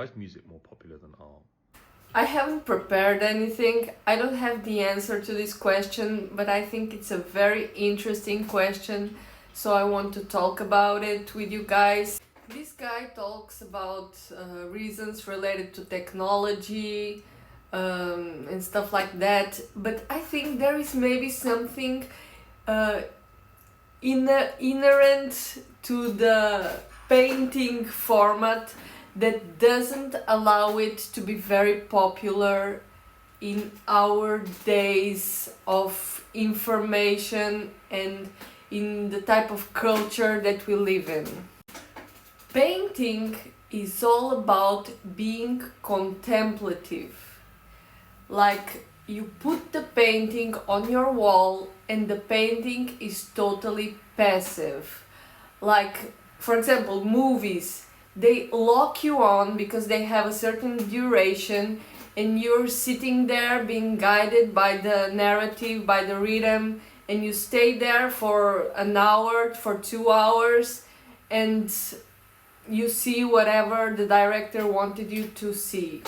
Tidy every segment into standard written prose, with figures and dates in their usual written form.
Why is music more popular than art? I haven't prepared anything. I don't have the answer to this question, but I think it's a very interesting question, so I want to talk about it with you guys. This guy talks about reasons related to technology and stuff like that, but I think there is maybe something uh, inherent to the painting format that doesn't allow it to be very popular in our days of information and in the type of culture that we live in. Painting is all about being contemplative. Like you put the painting on your wall and the painting is totally passive. Like, for example, movies, they lock you on because they have a certain duration and you're sitting there being guided by the narrative, by the rhythm, and you stay there for an hour, for 2 hours, and you see whatever the director wanted you to see.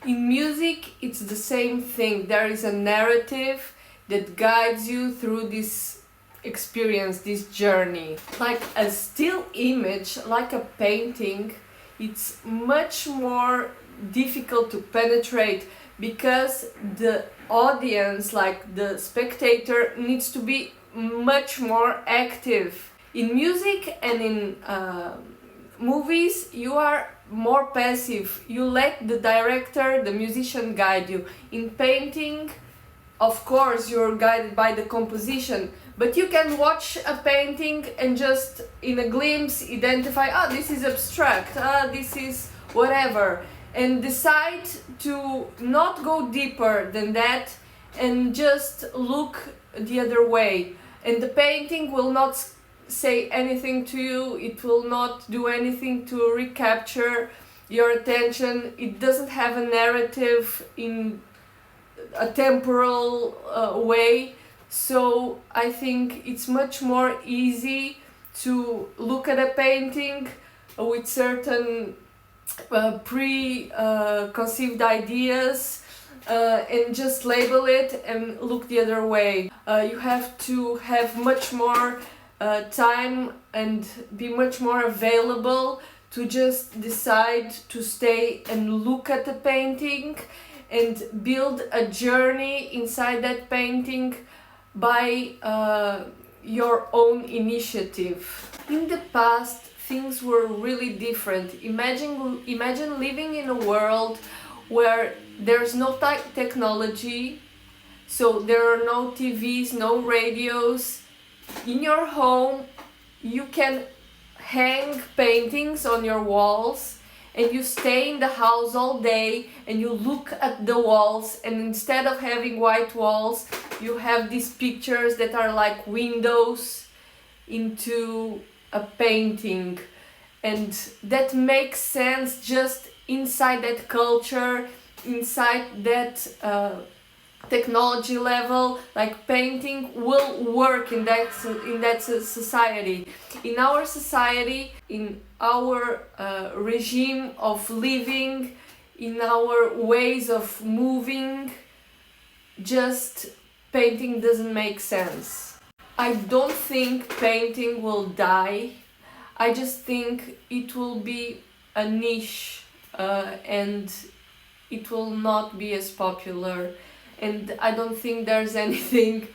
In music, it's the same thing. There is a narrative that guides you through this experience, this journey. Like a still image, like a painting, it's much more difficult to penetrate because the audience, like the spectator, needs to be much more active. In music and in movies, you are more passive. You let the director, the musician guide you. In painting, of course, you're guided by the composition, but you can watch a painting and just in a glimpse identify, this is abstract, this is whatever, and decide to not go deeper than that and just look the other way. And the painting will not say anything to you, it will not do anything to recapture your attention. It doesn't have a narrative in a temporal way. So I think it's much more easy to look at a painting with certain preconceived ideas and just label it and look the other way. You have to have much more time and be much more available to just decide to stay and look at the painting and build a journey inside that painting by your own initiative. In the past, things were really different. Imagine living in a world where there's no technology, so there are no TVs, no radios. In your home, you can hang paintings on your walls and you stay in the house all day and you look at the walls, and instead of having white walls, you have these pictures that are like windows into a painting. And that makes sense just inside that culture, inside that technology level. Like painting will work in that society. In our society, in our regime of living, in our ways of moving, just painting doesn't make sense. I don't think painting will die. I just think it will be a niche and it will not be as popular. And I don't think there's anything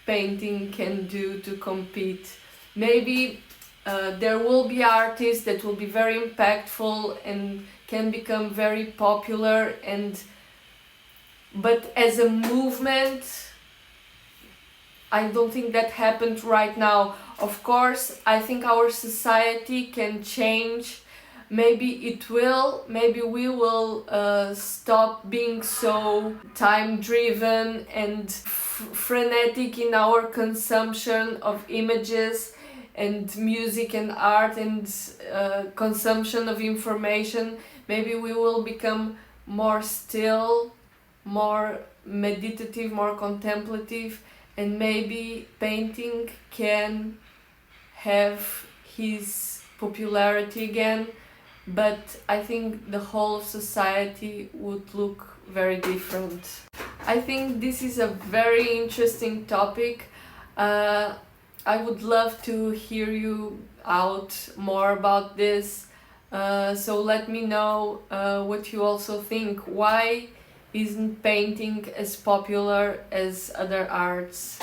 painting can do to compete. Maybe there will be artists that will be very impactful and can become very popular, but as a movement, I don't think that happened right now. Of course, I think our society can change. Maybe it will, maybe we will stop being so time-driven and frenetic in our consumption of images and music and art and consumption of information. Maybe we will become more still, more meditative, more contemplative, and maybe painting can have his popularity again. but I think the whole of society would look very different. I think this is a very interesting topic. I would love to hear you out more about this. So let me know what you also think. Why isn't painting as popular as other arts?